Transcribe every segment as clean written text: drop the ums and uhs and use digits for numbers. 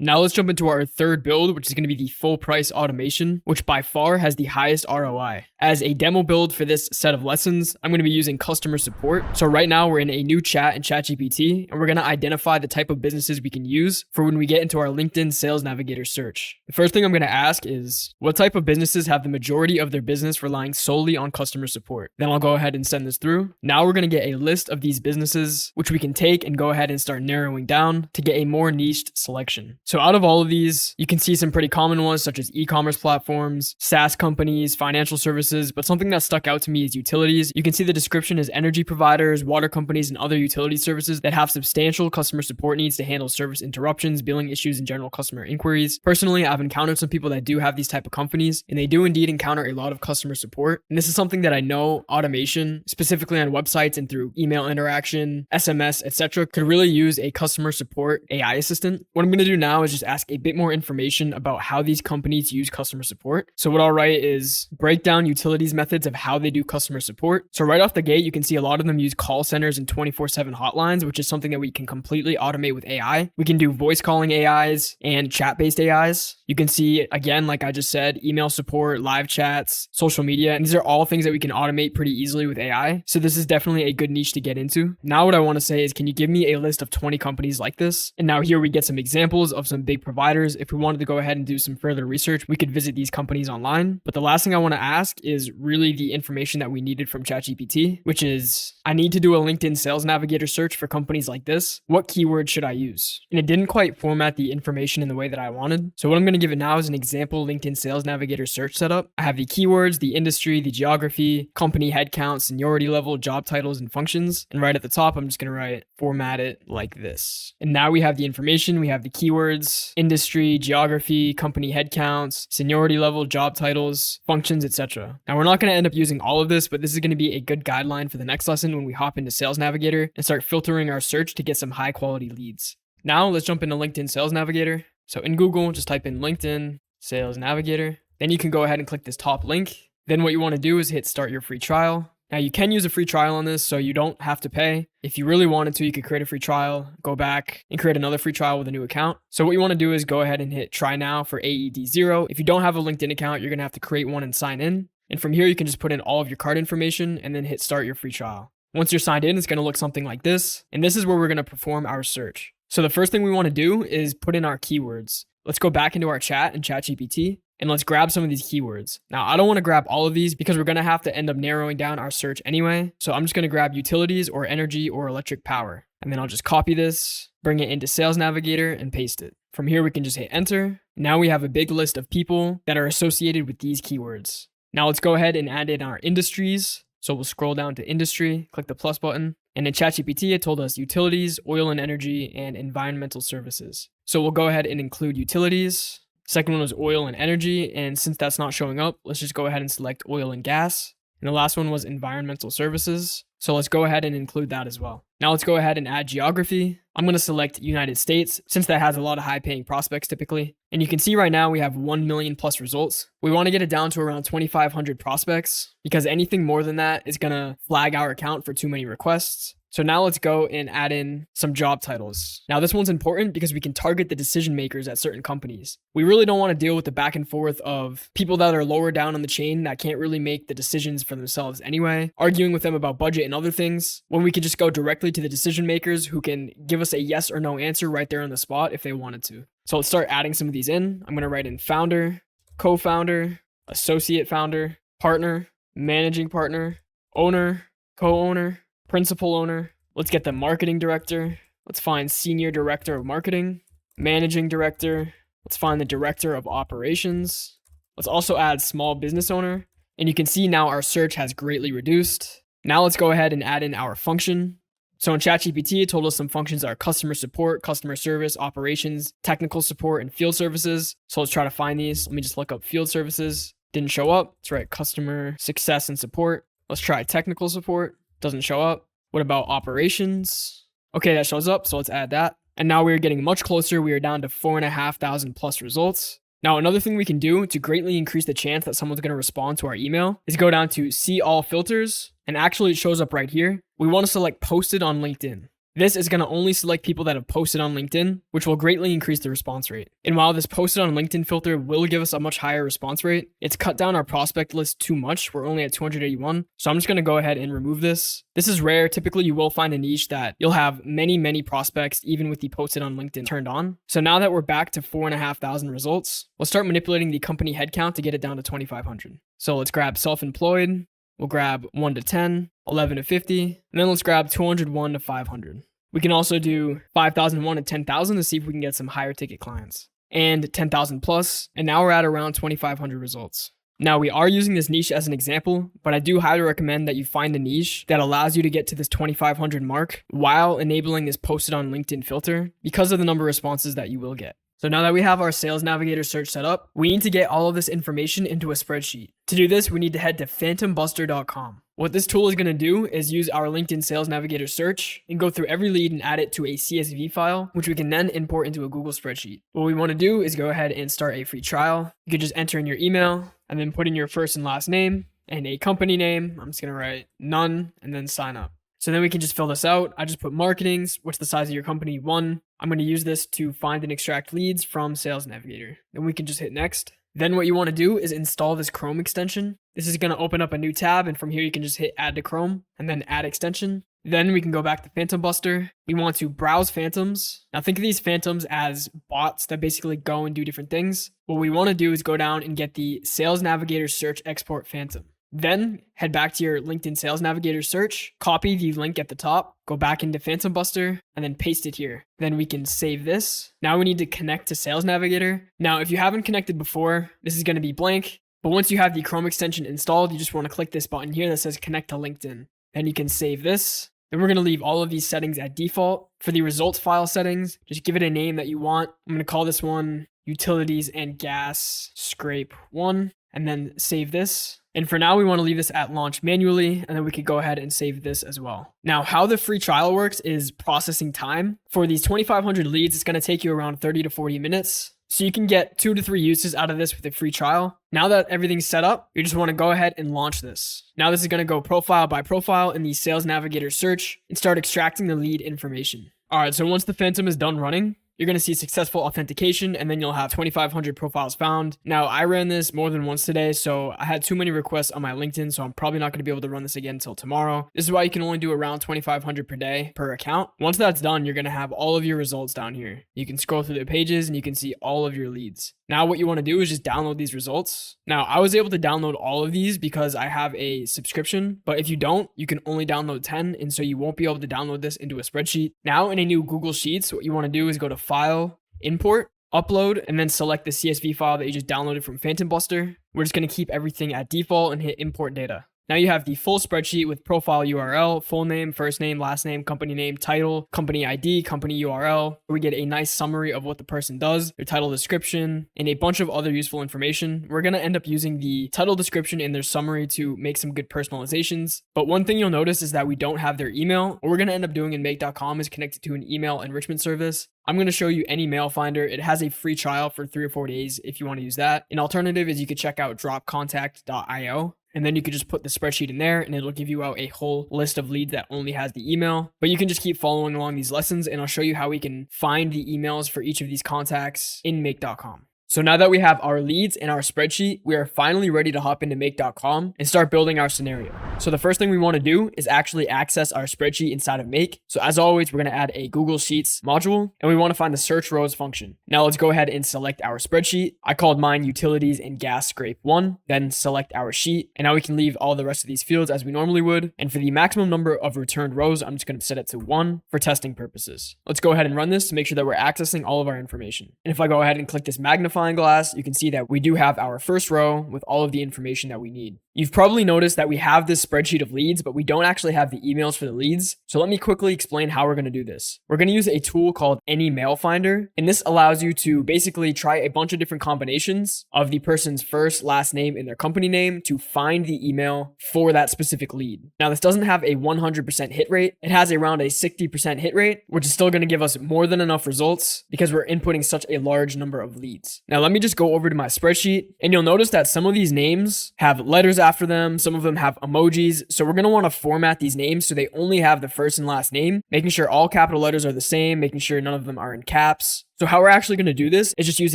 Now let's jump into our third build, which is going to be the full price automation, which by far has the highest ROI. As a demo build for this set of lessons, I'm going to be using customer support. So right now we're in a new chat in ChatGPT, and we're going to identify the type of businesses we can use for when we get into our LinkedIn Sales Navigator search. The first thing I'm going to ask is, what type of businesses have the majority of their business relying solely on customer support? Then I'll go ahead and send this through. Now we're going to get a list of these businesses, which we can take and go ahead and start narrowing down to get a more niched selection. So out of all of these, you can see some pretty common ones such as e-commerce platforms, SaaS companies, financial services, but something that stuck out to me is utilities. You can see the description is energy providers, water companies, and other utility services that have substantial customer support needs to handle service interruptions, billing issues, and general customer inquiries. Personally, I've encountered some people that do have these type of companies, and they do indeed encounter a lot of customer support. And this is something that I know automation, specifically on websites and through email interaction, SMS, etc., could really use a customer support AI assistant. What I'm going to do now is just ask a bit more information about how these companies use customer support. So what I'll write is break down utilities methods of how they do customer support. So right off the gate, you can see a lot of them use call centers and 24/7 hotlines, which is something that we can completely automate with AI. We can do voice calling AIs and chat-based AIs. You can see, again, like I just said, email support, live chats, social media, and these are all things that we can automate pretty easily with AI. So this is definitely a good niche to get into. Now what I want to say is, can you give me a list of 20 companies like this? And now here we get some examples of some big providers. If we wanted to go ahead and do some further research, we could visit these companies online. But the last thing I want to ask is really the information that we needed from ChatGPT, which is, I need to do a LinkedIn Sales Navigator search for companies like this. What keywords should I use? And it didn't quite format the information in the way that I wanted. So what I'm going to give it now is an example LinkedIn Sales Navigator search setup. I have the keywords, the industry, the geography, company headcount, seniority level, job titles, and functions. And right at the top, I'm just going to write format it like this. And now we have the information. We have the keywords, industry, geography, company headcounts, seniority level, job titles, functions, etc. Now we're not going to end up using all of this, but this is going to be a good guideline for the next lesson when we hop into Sales Navigator and start filtering our search to get some high quality leads. Now let's jump into LinkedIn Sales Navigator. So in Google, just type in LinkedIn Sales Navigator. Then you can go ahead and click this top link. Then what you want to do is hit start your free trial. Now you can use a free trial on this, so you don't have to pay. If you really wanted to, you could create a free trial, go back and create another free trial with a new account. So what you want to do is go ahead and hit try now for AED0. If you don't have a LinkedIn account, you're going to have to create one and sign in. And from here, you can just put in all of your card information and then hit start your free trial. Once you're signed in, it's going to look something like this. And this is where we're going to perform our search. So the first thing we want to do is put in our keywords. Let's go back into our chat in ChatGPT and let's grab some of these keywords. Now, I don't want to grab all of these because we're going to have to end up narrowing down our search anyway. So I'm just going to grab utilities or energy or electric power. And then I'll just copy this, bring it into Sales Navigator and paste it. From here, we can just hit enter. Now we have a big list of people that are associated with these keywords. Now let's go ahead and add in our industries. So we'll scroll down to industry, click the plus button. And in ChatGPT, it told us utilities, oil and energy, and environmental services. So we'll go ahead and include utilities. Second one was oil and energy. And since that's not showing up, let's just go ahead and select oil and gas. And the last one was environmental services. So let's go ahead and include that as well. Now let's go ahead and add geography. I'm going to select United States since that has a lot of high paying prospects typically. And you can see right now we have 1 million plus results. We want to get it down to around 2,500 prospects because anything more than that is going to flag our account for too many requests. So now let's go and add in some job titles. Now this one's important because we can target the decision makers at certain companies. We really don't want to deal with the back and forth of people that are lower down on the chain that can't really make the decisions for themselves anyway, arguing with them about budget and other things, when we could just go directly to the decision makers who can give us a yes or no answer right there on the spot if they wanted to. So let's start adding some of these in. I'm going to write in founder, co-founder, associate founder, partner, managing partner, owner, co-owner, principal owner. Let's get the marketing director. Let's find senior director of marketing, managing director. Let's find the director of operations. Let's also add small business owner. And you can see now our search has greatly reduced. Now let's go ahead and add in our function. So in ChatGPT, it told us some functions are customer support, customer service, operations, technical support, and field services. So let's try to find these. Let me just look up field services. Didn't show up. Let's write customer success and support. Let's try technical support. Doesn't show up. What about operations? Okay, that shows up, so let's add that. And now we're getting much closer. We are down to 4,500 plus results. Now, another thing we can do to greatly increase the chance that someone's going to respond to our email is go down to see all filters. And actually it shows up right here. We want to select posted on LinkedIn. This is going to only select people that have posted on LinkedIn, which will greatly increase the response rate. And while this posted on LinkedIn filter will give us a much higher response rate, it's cut down our prospect list too much. We're only at 281. So I'm just going to go ahead and remove this. This is rare. Typically, you will find a niche that you'll have many prospects, even with the posted on LinkedIn turned on. So now that we're back to 4,500 results, we'll start manipulating the company headcount to get it down to 2,500. So let's grab self-employed. We'll grab 1 to 10, 11 to 50, and then let's grab 201 to 500. We can also do 5,001 to 10,000 to see if we can get some higher ticket clients, and 10,000 plus, and now we're at around 2,500 results. Now we are using this niche as an example, but I do highly recommend that you find a niche that allows you to get to this 2,500 mark while enabling this posted on LinkedIn filter because of the number of responses that you will get. So now that we have our Sales Navigator search set up, we need to get all of this information into a spreadsheet. To do this, we need to head to PhantomBuster.com. What this tool is going to do is use our LinkedIn Sales Navigator search and go through every lead and add it to a CSV file, which we can then import into a Google spreadsheet. What we want to do is go ahead and start a free trial. You can just enter in your email and then put in your first and last name and a company name. I'm just going to write none and then sign up. So then we can just fill this out. I just put marketings. What's the size of your company? 1. I'm going to use this to find and extract leads from Sales Navigator. Then we can just hit next. Then what you want to do is install this Chrome extension. This is going to open up a new tab, and from here you can just hit add to Chrome and then add extension. Then we can go back to PhantomBuster. We want to browse phantoms. Now think of these phantoms as bots that basically go and do different things. What we want to do is go down and get the Sales Navigator search export phantom. Then head back to your LinkedIn Sales Navigator search, copy the link at the top, go back into PhantomBuster, and then paste it here. Then we can save this. Now we need to connect to Sales Navigator. Now, if you haven't connected before, this is going to be blank. But once you have the Chrome extension installed, you just want to click this button here that says connect to LinkedIn. Then you can save this. Then we're going to leave all of these settings at default. For the results file settings, just give it a name that you want. I'm going to call this one Utilities and Gas Scrape 1, and then save this. And for now, we want to leave this at launch manually, and then we could go ahead and save this as well. Now, how the free trial works is processing time. For these 2,500 leads, it's going to take you around 30 to 40 minutes. So you can get 2 to 3 uses out of this with a free trial. Now that everything's set up, you just want to go ahead and launch this. Now this is going to go profile by profile in the Sales Navigator search and start extracting the lead information. All right, so once the Phantom is done running, you're going to see successful authentication, and then you'll have 2,500 profiles found. Now, I ran this more than once today, so I had too many requests on my LinkedIn, so I'm probably not going to be able to run this again until tomorrow. This is why you can only do around 2,500 per day per account. Once that's done, you're going to have all of your results down here. You can scroll through the pages and you can see all of your leads. Now, what you want to do is just download these results. Now, I was able to download all of these because I have a subscription, but if you don't, you can only download 10, and so you won't be able to download this into a spreadsheet. Now, in a new Google Sheets, what you want to do is go to File, Import, Upload, and then select the CSV file that you just downloaded from PhantomBuster. We're just going to keep everything at default and hit Import Data. Now you have the full spreadsheet with profile URL, full name, first name, last name, company name, title, company ID, company URL. We get a nice summary of what the person does, their title description, and a bunch of other useful information. We're going to end up using the title description in their summary to make some good personalizations. But one thing you'll notice is that we don't have their email. What we're going to end up doing in Make.com is connected to an email enrichment service. I'm going to show you any mail finder. It has a free trial for 3 or 4 days if you want to use that. An alternative is you could check out dropcontact.io. And then you could just put the spreadsheet in there and it'll give you out a whole list of leads that only has the email. But you can just keep following along these lessons and I'll show you how we can find the emails for each of these contacts in Make.com. So now that we have our leads and our spreadsheet, we are finally ready to hop into Make.com and start building our scenario. So the first thing we want to do is actually access our spreadsheet inside of Make. So as always, we're going to add a Google Sheets module and we want to find the search rows function. Now let's go ahead and select our spreadsheet. I called mine Utilities and Gas Scrape 1, then select our sheet. And now we can leave all the rest of these fields as we normally would. And for the maximum number of returned rows, I'm just going to set it to 1 for testing purposes. Let's go ahead and run this to make sure that we're accessing all of our information. And if I go ahead and click this magnifying glass, you can see that we do have our first row with all of the information that we need. You've probably noticed that we have this spreadsheet of leads, but we don't actually have the emails for the leads. So let me quickly explain how we're going to do this. We're going to use a tool called Any Mail Finder, and this allows you to basically try a bunch of different combinations of the person's first, last name, and their company name to find the email for that specific lead. Now, this doesn't have a 100% hit rate. It has around a 60% hit rate, which is still going to give us more than enough results because we're inputting such a large number of leads. Now, let me just go over to my spreadsheet, and you'll notice that some of these names have letters after them. Some of them have emojis. So we're going to want to format these names so they only have the first and last name, making sure all capital letters are the same, making sure none of them are in caps. So how we're actually going to do this is just use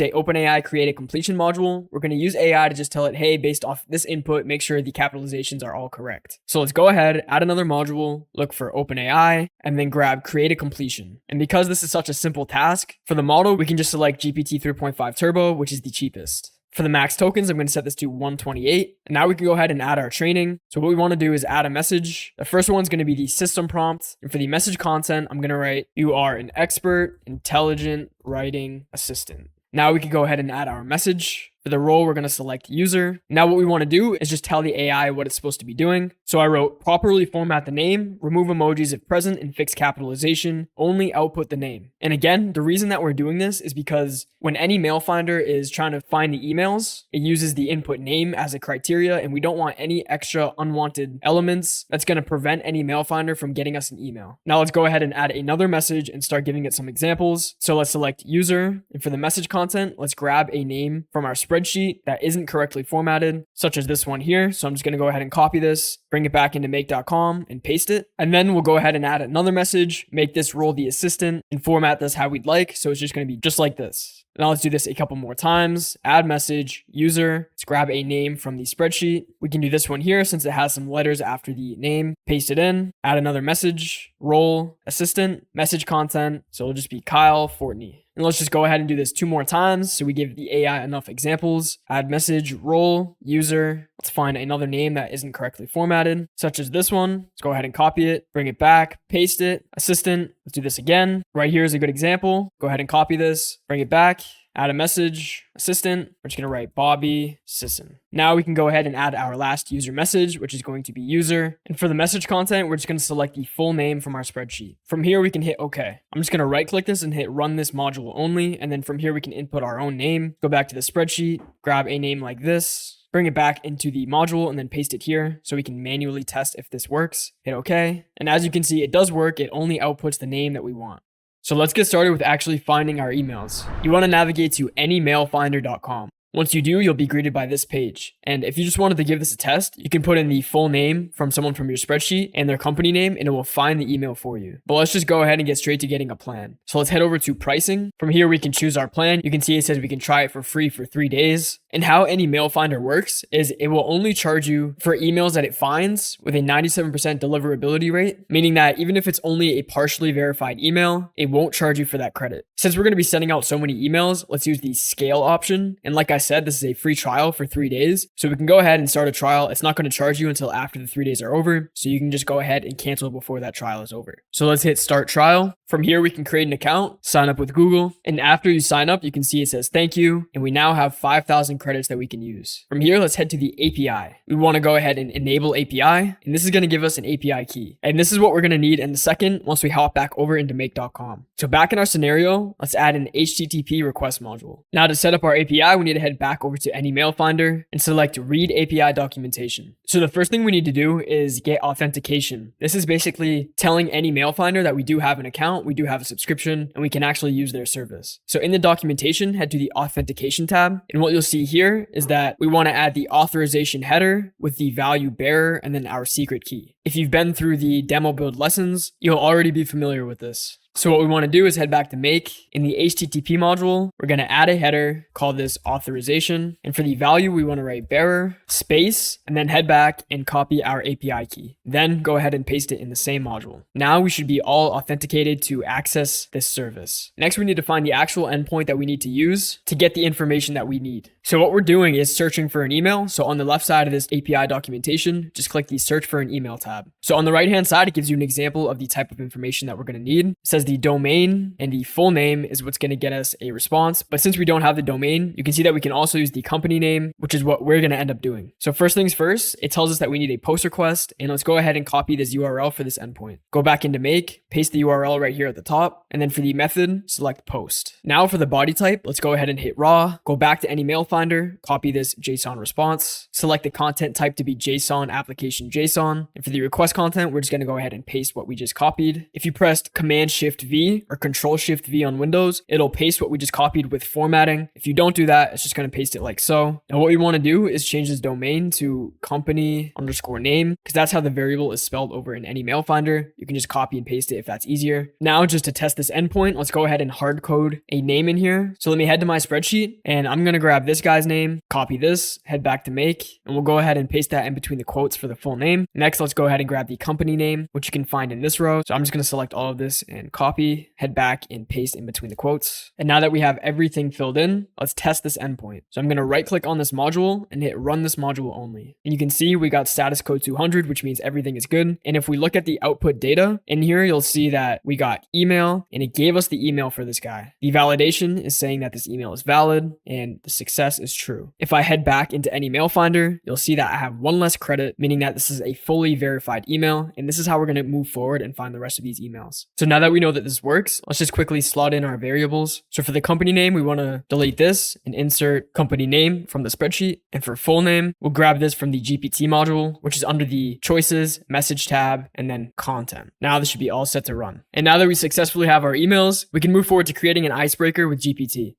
a OpenAI create a completion module. We're going to use AI to just tell it, hey, based off this input, make sure the capitalizations are all correct. So let's go ahead, add another module, look for OpenAI, and then grab create a completion. And because this is such a simple task, for the model, we can just select GPT 3.5 Turbo, which is the cheapest. For the max tokens, I'm going to set this to 128. And now we can go ahead and add our training. So what we want to do is add a message. The first one's going to be the system prompt. And for the message content, I'm going to write, you are an expert, intelligent writing assistant. Now we can go ahead and add our message. For the role, we're going to select user. Now what we want to do is just tell the AI what it's supposed to be doing. So I wrote properly format the name, remove emojis if present, and fix capitalization, only output the name. And again, the reason that we're doing this is because when any mail finder is trying to find the emails, it uses the input name as a criteria, and we don't want any extra unwanted elements that's going to prevent any mail finder from getting us an email. Now let's go ahead and add another message and start giving it some examples. So let's select user, and for the message content, let's grab a name from our spreadsheet that isn't correctly formatted, such as this one here. So I'm just going to go ahead and copy this, bring it back into make.com and paste it. And then we'll go ahead and add another message, make this role the assistant, and format this how we'd like. So it's just going to be just like this. Now let's do this a couple more times. Add message, user, let's grab a name from the spreadsheet. We can do this one here since it has some letters after the name. Paste it in, add another message, role, assistant, message content. So it'll just be Kyle Fortney. And let's just go ahead and do this 2 more times so we give the AI enough examples. Add message, role, user. Let's find another name that isn't correctly formatted, such as this one. Let's go ahead and copy it, bring it back, paste it, assistant. Let's do this again. Right here is a good example. Go ahead and copy this, bring it back. Add a message, assistant, we're just going to write Bobby Sisson. Now we can go ahead and add our last user message, which is going to be user. And for the message content, we're just going to select the full name from our spreadsheet. From here, we can hit OK. I'm just going to right click this and hit run this module only. And then from here, we can input our own name, go back to the spreadsheet, grab a name like this, bring it back into the module and then paste it here so we can manually test if this works. Hit OK. And as you can see, it does work. It only outputs the name that we want. So let's get started with actually finding our emails. You want to navigate to anymailfinder.com. Once you do, you'll be greeted by this page. And if you just wanted to give this a test, you can put in the full name from someone from your spreadsheet and their company name, and it will find the email for you. But let's just go ahead and get straight to getting a plan. So let's head over to pricing. From here, we can choose our plan. You can see it says we can try it for free for 3 days. And how any mail finder works is it will only charge you for emails that it finds with a 97% deliverability rate, meaning that even if it's only a partially verified email, it won't charge you for that credit. Since we're going to be sending out so many emails, let's use the scale option. And like I said, this is a free trial for 3 days. So we can go ahead and start a trial. It's not going to charge you until after the 3 days are over. So you can just go ahead and cancel before that trial is over. So let's hit start trial. From here, we can create an account, sign up with Google. And after you sign up, you can see it says thank you. And we now have 5,000 credits that we can use. From here, let's head to the API. We want to go ahead and enable API. And this is going to give us an API key. And this is what we're going to need in a second once we hop back over into make.com. So back in our scenario, let's add an HTTP request module. Now to set up our API, we need to head back over to any mail finder and select read API documentation. So the first thing we need to do is get authentication. This is basically telling any mail finder that we do have an account, we do have a subscription, and we can actually use their service. So in the documentation, head to the authentication tab. And what you'll see here is that we want to add the authorization header with the value bearer and then our secret key. If you've been through the demo build lessons, you'll already be familiar with this. So what we want to do is head back to make. In the HTTP module, we're going to add a header, call this authorization. And for the value, we want to write bearer, space, and then head back and copy our API key. Then go ahead and paste it in the same module. Now we should be all authenticated to access this service. Next, we need to find the actual endpoint that we need to use to get the information that we need. So what we're doing is searching for an email. So on the left side of this API documentation, just click the search for an email tab. So on the right-hand side, it gives you an example of the type of information that we're going to need. It says the domain and the full name is what's going to get us a response. But since we don't have the domain, you can see that we can also use the company name, which is what we're going to end up doing. So first things first, it tells us that we need a post request, and let's go ahead and copy this URL for this endpoint. Go back into make, paste the URL right here at the top, and then for the method, select post. Now for the body type, let's go ahead and hit raw, go back to any mail finder, copy this JSON response, select the content type to be JSON application JSON. And for the request content, we're just going to go ahead and paste what we just copied. If you pressed Command Shift V or Control Shift V on Windows, it'll paste what we just copied with formatting. If you don't do that, it's just going to paste it like so. Now what we want to do is change this domain to company_name, because that's how the variable is spelled over in any mail finder. You can just copy and paste it if that's easier. Now, just to test this endpoint, let's go ahead and hard code a name in here. So let me head to my spreadsheet and I'm going to grab this guy's name, copy this, head back to make, and we'll go ahead and paste that in between the quotes for the full name. Next, let's go ahead and grab the company name, which you can find in this row. So I'm just going to select all of this and copy, head back and paste in between the quotes. And now that we have everything filled in, let's test this endpoint. So I'm going to right click on this module and hit run this module only. And you can see we got status code 200, which means everything is good. And if we look at the output data in here, you'll see that we got email and it gave us the email for this guy. The validation is saying that this email is valid and the success is true. If I head back into any mail finder, you'll see that I have one less credit, meaning that this is a fully verified email. And this is how we're going to move forward and find the rest of these emails. So now that we know that this works, let's just quickly slot in our variables. So for the company name, we want to delete this and insert company name from the spreadsheet. And for full name, we'll grab this from the GPT module, which is under the choices, message tab, and then content. Now this should be all set to run. And now that we successfully have our emails, we can move forward to creating an icebreaker with GPT.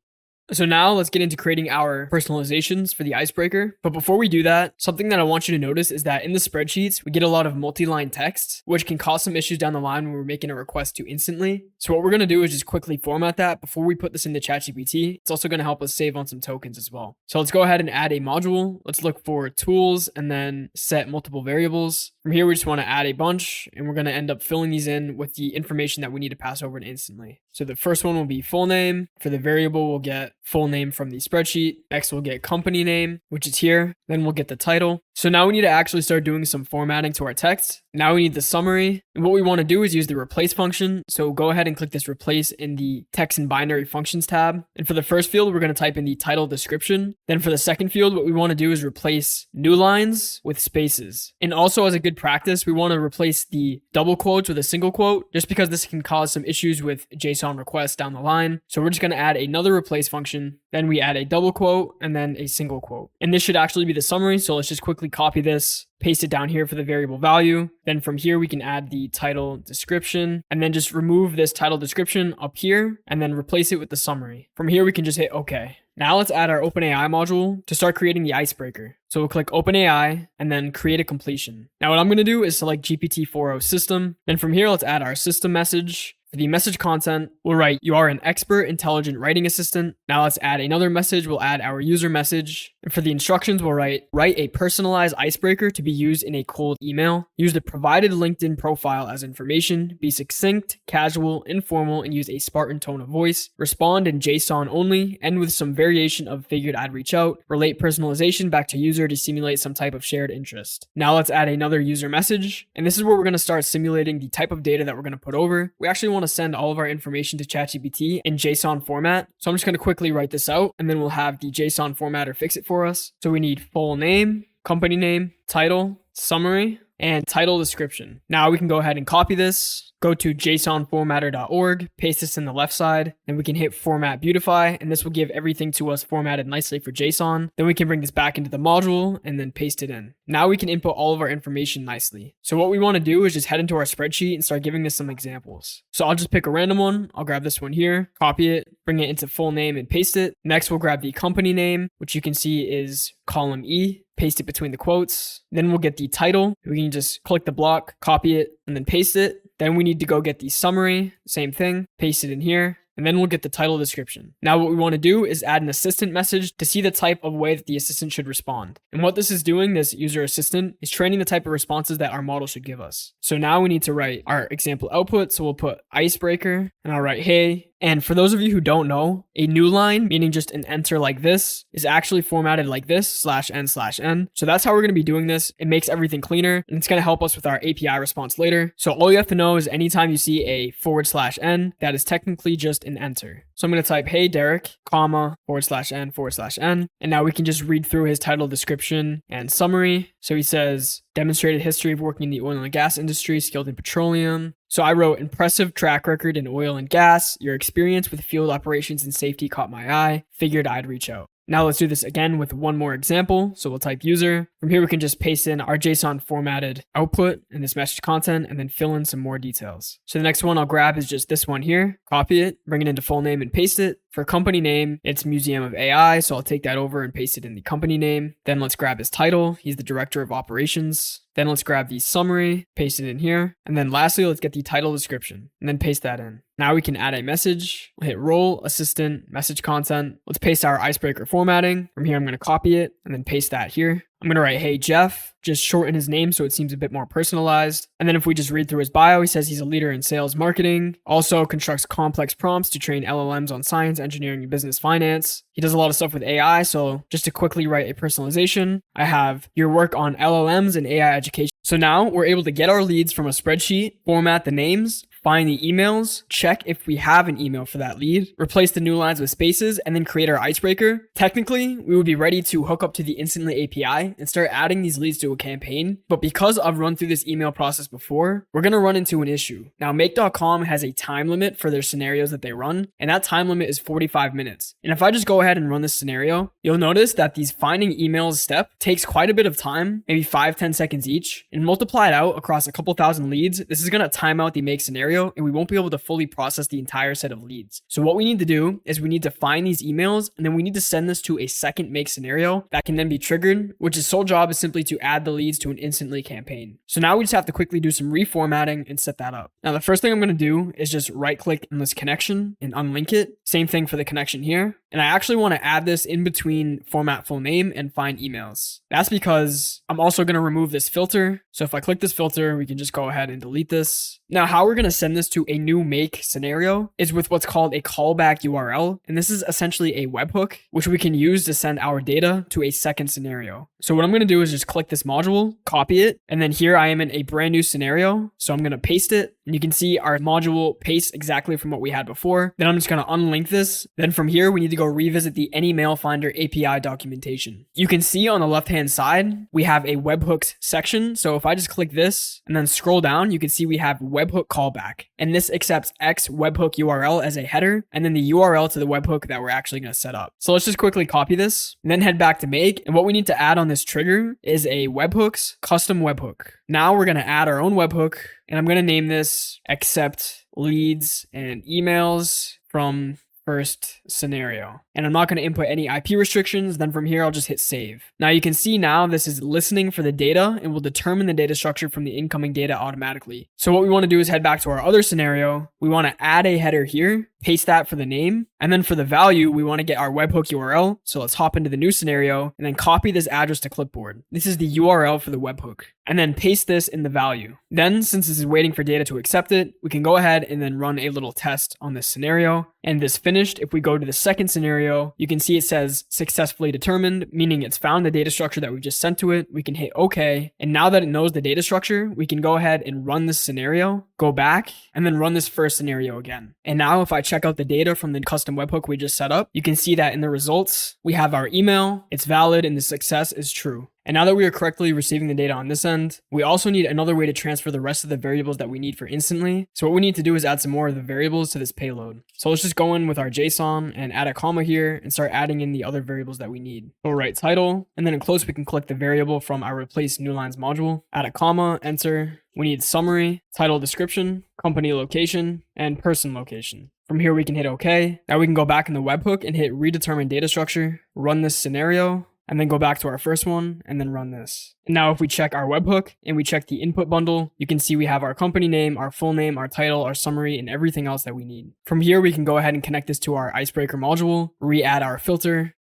So now let's get into creating our personalizations for the icebreaker. But before we do that, something that I want you to notice is that in the spreadsheets, we get a lot of multi-line text, which can cause some issues down the line when we're making a request to Instantly. So what we're going to do is just quickly format that before we put this into ChatGPT. It's also going to help us save on some tokens as well. So let's go ahead and add a module. Let's look for tools and then set multiple variables. From here, we just want to add a bunch and we're going to end up filling these in with the information that we need to pass over to Instantly. So the first one will be full name. For the variable, we'll get full name from the spreadsheet. Next, we'll get company name, which is here. Then we'll get the title. So now we need to actually start doing some formatting to our text. Now we need the summary. And what we want to do is use the replace function. So go ahead and click this replace in the text and binary functions tab. And for the first field, we're going to type in the title description. Then for the second field, what we want to do is replace new lines with spaces. And also as a good practice, we want to replace the double quotes with a single quote, just because this can cause some issues with JSON requests down the line. So we're just going to add another replace function. Then we add a double quote and then a single quote. And this should actually be the summary. So let's just quickly copy this, paste it down here for the variable value. Then from here, we can add the title description and then just remove this title description up here and then replace it with the summary. From here, we can just hit OK. Now let's add our OpenAI module to start creating the icebreaker. So we'll click OpenAI and then create a completion. Now what I'm going to do is select GPT-4o system. Then from here, let's add our system message. For the message content, we'll write, "You are an expert, intelligent writing assistant." Now let's add another message. We'll add our user message. And for the instructions, we'll write a personalized icebreaker to be used in a cold email. Use the provided LinkedIn profile as information. Be succinct, casual, informal, and use a Spartan tone of voice. Respond in JSON only. End with some variation of figured I'd reach out. Relate personalization back to user to simulate some type of shared interest. Now let's add another user message. And this is where we're going to start simulating the type of data that we're going to put over. We actually want to send all of our information to ChatGPT in JSON format. So I'm just going to quickly write this out and then we'll have the JSON formatter fix it for us. So we need full name, company name, title, summary, and title description. Now we can go ahead and copy this, go to jsonformatter.org, paste this in the left side, and we can hit format beautify, and this will give everything to us formatted nicely for JSON. Then we can bring this back into the module and then paste it in. Now we can input all of our information nicely. So what we want to do is just head into our spreadsheet and start giving this some examples. So I'll just pick a random one. I'll grab this one here, copy it, bring it into full name and paste it. Next, we'll grab the company name, which you can see is column E. Paste it between the quotes. Then we'll get the title. We can just click the block, copy it, and then paste it. Then we need to go get the summary, same thing, paste it in here. And then we'll get the title description. Now what we want to do is add an assistant message to see the type of way that the assistant should respond. And what this is doing, this user assistant, is training the type of responses that our model should give us. So now we need to write our example output. So we'll put icebreaker and I'll write, "Hey." And for those of you who don't know, a new line, meaning just an enter like this, is actually formatted like this, /n/n. So that's how we're going to be doing this. It makes everything cleaner and it's going to help us with our API response later. So all you have to know is anytime you see a /n, that is technically just an enter. So I'm going to type, "Hey Derek, comma, /n/n." And now we can just read through his title description and summary. So he says, demonstrated history of working in the oil and gas industry, skilled in petroleum. So I wrote, impressive track record in oil and gas. Your experience with field operations and safety caught my eye. Figured I'd reach out. Now let's do this again with one more example. So we'll type user. From here, we can just paste in our JSON formatted output and this message content and then fill in some more details. So the next one I'll grab is just this one here, copy it, bring it into full name and paste it. For company name, it's Museum of AI. So I'll take that over and paste it in the company name. Then let's grab his title. He's the director of operations. Then let's grab the summary, paste it in here. And then lastly, let's get the title description and then paste that in. Now we can add a message. We'll hit role, assistant, message content. Let's paste our Icebreaker formatting. From here, I'm going to copy it and then paste that here. I'm going to write, hey, Jeff, just shorten his name so it seems a bit more personalized. And then if we just read through his bio, he says he's a leader in sales marketing, also constructs complex prompts to train LLMs on science, engineering, and business finance. He does a lot of stuff with AI. So just to quickly write a personalization, I have your work on LLMs and AI education. So now we're able to get our leads from a spreadsheet, format the names, find the emails, check if we have an email for that lead, replace the new lines with spaces, and then create our Icebreaker. Technically, we would be ready to hook up to the Instantly API and start adding these leads to a campaign. But because I've run through this email process before, we're going to run into an issue. Now, Make.com has a time limit for their scenarios that they run, and that time limit is 45 minutes. And if I just go ahead and run this scenario, you'll notice that these finding emails step takes quite a bit of time, maybe 5-10 seconds each, and multiply it out across a couple thousand leads. This is going to time out the make scenario, and we won't be able to fully process the entire set of leads. So what we need to do is we need to find these emails, and then we need to send this to a second make scenario that can then be triggered, which its sole job is simply to add the leads to an Instantly campaign. So now we just have to quickly do some reformatting and set that up. Now the first thing I'm going to do is just right click on this connection and unlink it. Same thing for the connection here. And I actually want to add this in between format full name and find emails. That's because I'm also going to remove this filter. So if I click this filter, we can just go ahead and delete this. Now, how we're going to send this to a new make scenario is with what's called a callback URL. And this is essentially a webhook, which we can use to send our data to a second scenario. So what I'm going to do is just click this module, copy it. And then here I am in a brand new scenario. So I'm going to paste it. And you can see our module pastes exactly from what we had before. Then I'm just going to unlink this. Then from here, we need to go revisit the Any Mail Finder API documentation. You can see on the left-hand side, we have a webhooks section. So if I just click this and then scroll down, you can see we have webhook callback. And this accepts X webhook URL as a header, and then the URL to the webhook that we're actually going to set up. So let's just quickly copy this and then head back to make. And what we need to add on this trigger is a webhooks custom webhook. Now we're going to add our own webhook, and I'm going to name this accept leads and emails from first scenario. And I'm not going to input any IP restrictions. Then from here, I'll just hit save. Now you can see now this is listening for the data and will determine the data structure from the incoming data automatically. So what we want to do is head back to our other scenario. We want to add a header here, paste that for the name. And then for the value, we want to get our webhook URL. So let's hop into the new scenario and then copy this address to clipboard. This is the URL for the webhook. And then paste this in the value. Then, since this is waiting for data to accept it, we can go ahead and then run a little test on this scenario. And this finished. If we go to the second scenario, you can see it says successfully determined, meaning it's found the data structure that we just sent to it. We can hit OK. And now that it knows the data structure, we can go ahead and run this scenario, go back, and then run this first scenario again. And now if I check out the data from the custom webhook we just set up, you can see that in the results, we have our email, it's valid, and the success is true. And now that we are correctly receiving the data on this end, we also need another way to transfer the rest of the variables that we need for Instantly. So what we need to do is add some more of the variables to this payload. So let's just go in with our JSON and add a comma here and start adding in the other variables that we need. We'll write title, and then in close, we can click the variable from our replace new lines module, add a comma, enter. We need summary, title description, company location, and person location. From here, we can hit OK. Now we can go back in the webhook and hit redetermine data structure, run this scenario, and then go back to our first one and then run this. And now if we check our webhook and we check the input bundle, you can see we have our company name, our full name, our title, our summary, and everything else that we need. From here, we can go ahead and connect this to our Icebreaker module, re-add our filter,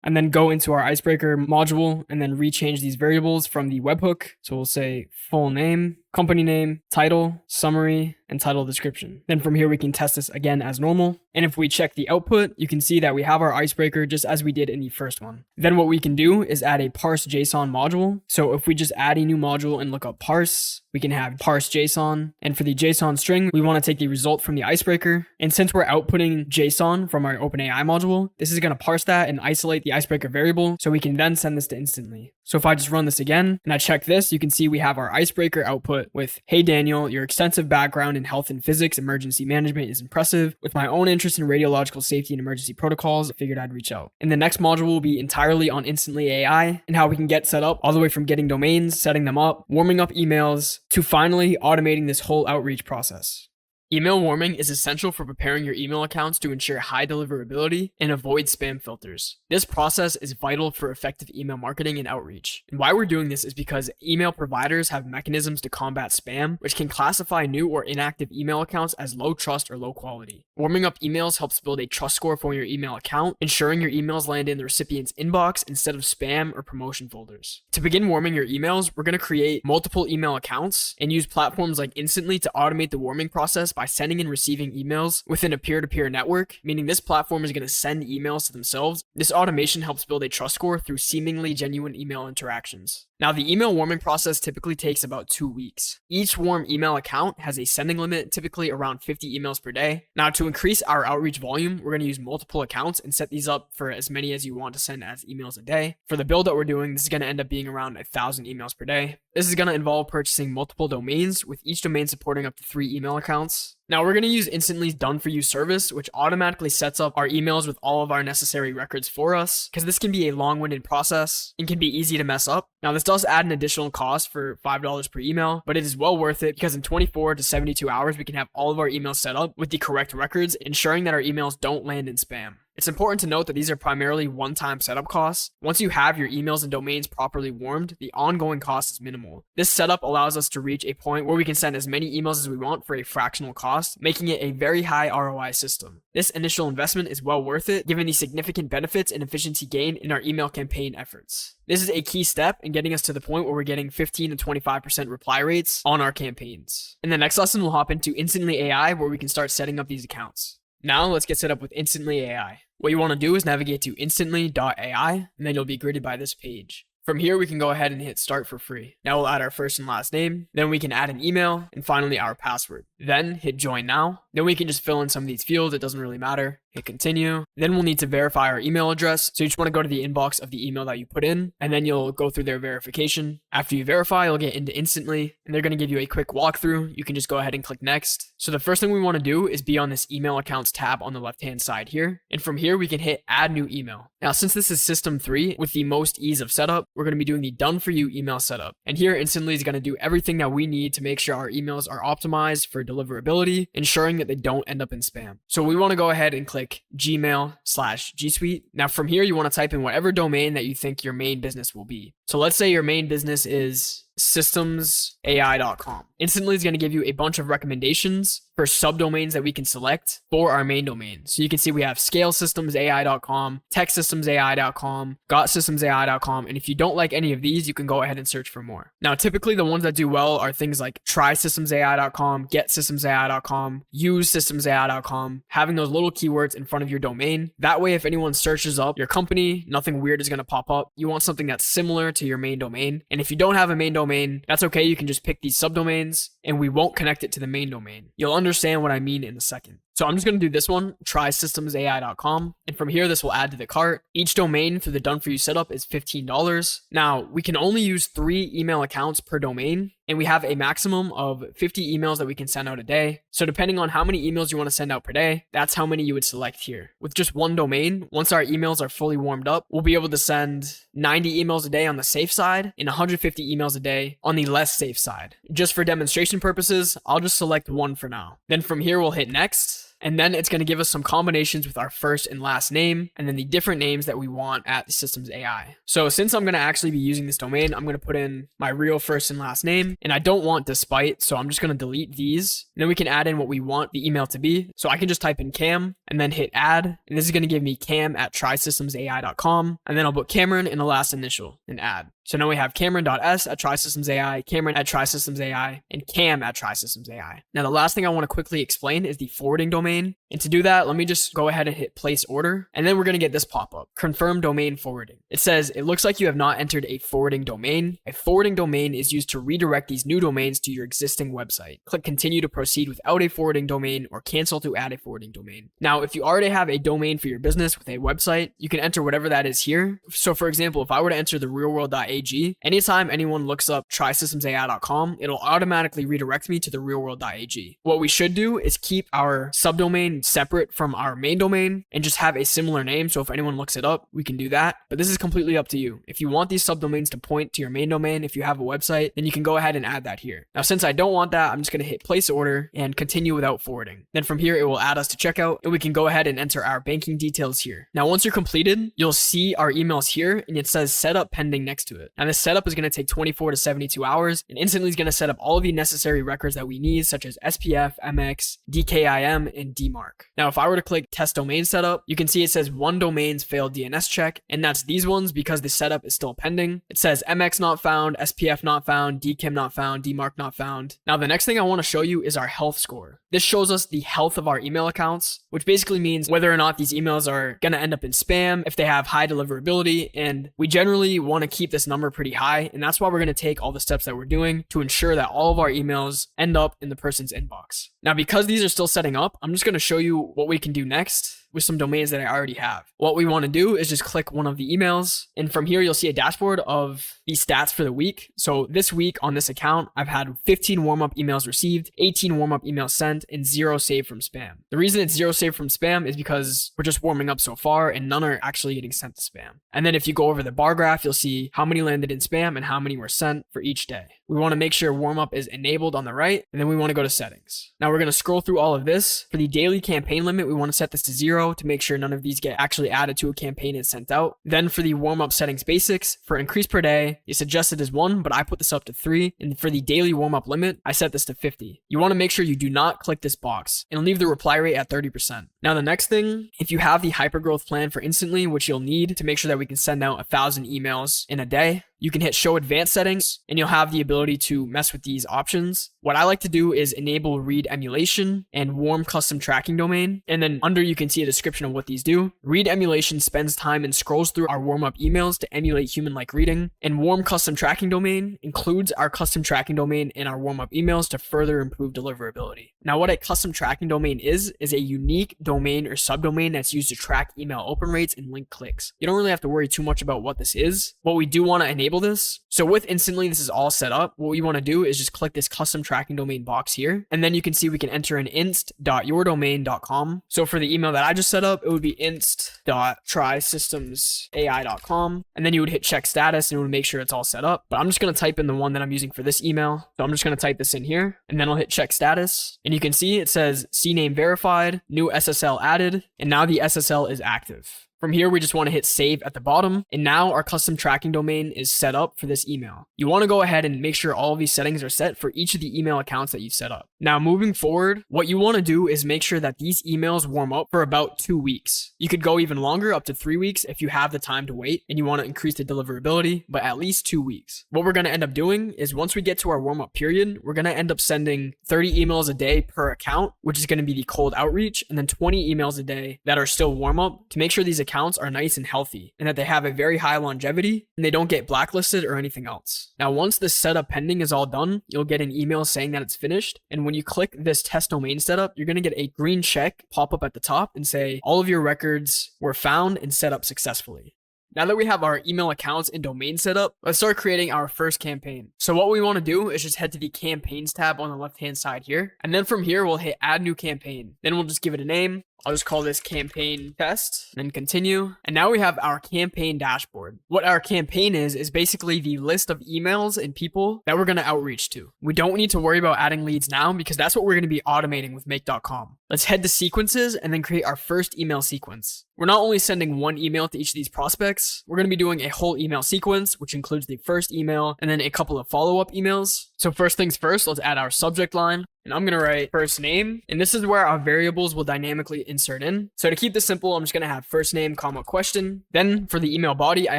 and then go into our Icebreaker module and then rechange these variables from the webhook. So we'll say full name, company name, title, summary, and title description. Then from here, we can test this again as normal. And if we check the output, you can see that we have our Icebreaker just as we did in the first one. Then what we can do is add a parse JSON module. So if we just add a new module and look up parse, we can have parse JSON. And for the JSON string, we want to take the result from the Icebreaker. And since we're outputting JSON from our OpenAI module, this is going to parse that and isolate the Icebreaker variable so we can then send this to Instantly. So if I just run this again and I check this, you can see we have our Icebreaker output template with, "Hey Daniel, your extensive background in health and physics emergency management is impressive. With my own interest in radiological safety and emergency protocols, I figured I'd reach out." And the next module will be entirely on Instantly AI and how we can get set up, all the way from getting domains, setting them up, warming up emails, to finally automating this whole outreach process. Email warming is essential for preparing your email accounts to ensure high deliverability and avoid spam filters. This process is vital for effective email marketing and outreach. And why we're doing this is because email providers have mechanisms to combat spam, which can classify new or inactive email accounts as low trust or low quality. Warming up emails helps build a trust score for your email account, ensuring your emails land in the recipient's inbox instead of spam or promotion folders. To begin warming your emails, we're going to create multiple email accounts and use platforms like Instantly to automate the warming process by sending and receiving emails within a peer-to-peer network, meaning this platform is going to send emails to themselves. This automation helps build a trust score through seemingly genuine email interactions. Now, the email warming process typically takes about 2 weeks. Each warm email account has a sending limit, typically around 50 emails per day. Now, to increase our outreach volume, we're going to use multiple accounts and set these up for as many as you want to send as emails a day. For the build that we're doing, this is going to end up being around 1,000 emails per day. This is going to involve purchasing multiple domains, with each domain supporting up to 3 email accounts. Now, we're going to use Instantly's Done For You service, which automatically sets up our emails with all of our necessary records for us, because this can be a long-winded process and can be easy to mess up. Now, this does add an additional cost for $5 per email, but it is well worth it because in 24 to 72 hours, we can have all of our emails set up with the correct records, ensuring that our emails don't land in spam. It's important to note that these are primarily one-time setup costs. Once you have your emails and domains properly warmed, the ongoing cost is minimal. This setup allows us to reach a point where we can send as many emails as we want for a fractional cost, making it a very high ROI system. This initial investment is well worth it, given the significant benefits and efficiency gained in our email campaign efforts. This is a key step in getting us to the point where we're getting 15 to 25% reply rates on our campaigns. In the next lesson, we'll hop into Instantly AI, where we can start setting up these accounts. Now, let's get set up with Instantly AI. What you want to do is navigate to Instantly.ai, and then you'll be greeted by this page. From here, we can go ahead and hit start for free. Now we'll add our first and last name, then we can add an email, and finally our password. Then hit join now. Then we can just fill in some of these fields, it doesn't really matter. Hit continue. Then we'll need to verify our email address. So you just want to go to the inbox of the email that you put in, and then you'll go through their verification. After you verify, you'll get into Instantly, and they're going to give you a quick walkthrough. You can just go ahead and click next. So the first thing we want to do is be on this email accounts tab on the left-hand side here. And from here, we can hit add new email. Now, since this is system 3 with the most ease of setup, we're going to be doing the done for you email setup. And here, Instantly is going to do everything that we need to make sure our emails are optimized for deliverability, ensuring that they don't end up in spam. So we want to go ahead and click Gmail/G Suite. Now from here, you want to type in whatever domain that you think your main business will be. So let's say your main business is systemsai.com. Instantly is going to give you a bunch of recommendations for subdomains that we can select for our main domain. So you can see we have scalesystemsai.com, techsystemsai.com, gotsystemsai.com, and if you don't like any of these, you can go ahead and search for more. Now, typically the ones that do well are things like trysystemsai.com, getsystemsai.com, usesystemsai.com, having those little keywords in front of your domain. That way, if anyone searches up your company, nothing weird is going to pop up. You want something that's similar to your main domain. And if you don't have a main domain, that's okay. You can just pick these subdomains and we won't connect it to the main domain. You'll understand what I mean in a second. So I'm just going to do this one, trysystemsai.com. And from here, this will add to the cart. Each domain for the done for you setup is $15. Now, we can only use 3 email accounts per domain, and we have a maximum of 50 emails that we can send out a day. So depending on how many emails you want to send out per day, that's how many you would select here. With just one domain, once our emails are fully warmed up, we'll be able to send 90 emails a day on the safe side and 150 emails a day on the less safe side. Just for demonstration purposes, I'll just select one for now. Then from here, we'll hit next. And then it's going to give us some combinations with our first and last name, and then the different names that we want at the Systems AI. So since I'm going to actually be using this domain, I'm going to put in my real first and last name, and I don't want despite, so I'm just going to delete these. And then we can add in what we want the email to be. So I can just type in Cam and then hit add, and this is going to give me cam@trysystemsai.com, and then I'll put Cameron in the last initial and add. So now we have Cameron.s@trysystemsai, Cameron@trysystemsai, and Cam@trysystemsai. Now the last thing I want to quickly explain is the forwarding domain. domain. And to do that, let me just go ahead and hit place order. And then we're going to get this pop-up, confirm domain forwarding. It says, it looks like you have not entered a forwarding domain. A forwarding domain is used to redirect these new domains to your existing website. Click continue to proceed without a forwarding domain or cancel to add a forwarding domain. Now, if you already have a domain for your business with a website, you can enter whatever that is here. So for example, if I were to enter the realworld.ag, anytime anyone looks up trysystemsai.com, it'll automatically redirect me to the realworld.ag. What we should do is keep our subdomain separate from our main domain and just have a similar name. So if anyone looks it up, we can do that. But this is completely up to you. If you want these subdomains to point to your main domain, if you have a website, then you can go ahead and add that here. Now, since I don't want that, I'm just going to hit place order and continue without forwarding. Then from here, it will add us to checkout and we can go ahead and enter our banking details here. Now, once you're completed, you'll see our emails here and it says setup pending next to it. And this setup is going to take 24 to 72 hours and Instantly is going to set up all of the necessary records that we need, such as SPF, MX, DKIM, and DMARC. Now, if I were to click test domain setup, you can see it says one domain's failed DNS check, and that's these ones because the setup is still pending. It says MX not found, SPF not found, DKIM not found, DMARC not found. Now, the next thing I want to show you is our health score. This shows us the health of our email accounts, which basically means whether or not these emails are going to end up in spam, if they have high deliverability, and we generally want to keep this number pretty high, and that's why we're going to take all the steps that we're doing to ensure that all of our emails end up in the person's inbox. Now, because these are still setting up, I'm just going to show you what we can do next with some domains that I already have. What we want to do is just click one of the emails, and from here you'll see a dashboard of the stats for the week. So this week on this account, I've had 15 warm-up emails received, 18 warm-up emails sent, and 0 saved from spam. The reason it's 0 saved from spam is because we're just warming up so far and none are actually getting sent to spam. And then if you go over the bar graph, you'll see how many landed in spam and how many were sent for each day. We want to make sure warm-up is enabled on the right, and then we want to go to settings. Now we're going to scroll through all of this. For the daily campaign limit, we want to set this to 0 to make sure none of these get actually added to a campaign and sent out. Then for the warm-up settings basics, for increase per day, it's suggested as 1, but I put this up to 3. And for the daily warm-up limit, I set this to 50. You want to make sure you do not click this box and leave the reply rate at 30%. Now the next thing, if you have the hypergrowth plan for Instantly, which you'll need to make sure that we can send out 1,000 emails in a day, you can hit show advanced settings and you'll have the ability to mess with these options. What I like to do is enable read emulation and warm custom tracking domain. And then under you can see a description of what these do. Read emulation spends time and scrolls through our warm up emails to emulate human-like reading. And warm custom tracking domain includes our custom tracking domain in our warm up emails to further improve deliverability. Now what a custom tracking domain is a unique domain or subdomain that's used to track email open rates and link clicks. You don't really have to worry too much about what this is. What we do want to enable this. So with Instantly, this is all set up. What we want to do is just click this custom tracking domain box here. And then you can see we can enter in inst.yourdomain.com. So for the email that I just set up, it would be inst.trysystemsai.com. And then you would hit check status and it would make sure it's all set up. But I'm just going to type in the one that I'm using for this email. So I'm just going to type this in here and then I'll hit check status. And you can see it says CNAME verified, new SSL added, and now the SSL is active. From here, we just want to hit save at the bottom. And now our custom tracking domain is set up for this email. You want to go ahead and make sure all of these settings are set for each of the email accounts that you set up. Now, moving forward, what you want to do is make sure that these emails warm up for about 2 weeks. You could go even longer, up to 3 weeks if you have the time to wait and you want to increase the deliverability, but at least 2 weeks. What we're going to end up doing is once we get to our warm up period, we're going to end up sending 30 emails a day per account, which is going to be the cold outreach, and then 20 emails a day that are still warm up to make sure these accounts are nice and healthy and that they have a very high longevity and they don't get blacklisted or anything else. Now, once this setup pending is all done, you'll get an email saying that it's finished. And when you click this test domain setup, you're going to get a green check pop up at the top and say all of your records were found and set up successfully. Now that we have our email accounts and domain set up, let's start creating our first campaign. So what we want to do is just head to the campaigns tab on the left-hand side here. And then from here, we'll hit add new campaign. Then we'll just give it a name. I'll just call this campaign test, then continue. And now we have our campaign dashboard. What our campaign is basically the list of emails and people that we're going to outreach to. We don't need to worry about adding leads now because that's what we're going to be automating with make.com. Let's head to sequences and then create our first email sequence. we're not only sending one email to each of these prospects, we're going to be doing a whole email sequence, which includes the first email and then a couple of follow-up emails. So first things first, let's add our subject line. And I'm going to write first name. And this is where our variables will dynamically insert in. So to keep this simple, I'm just going to have first name, comma, question. Then for the email body, I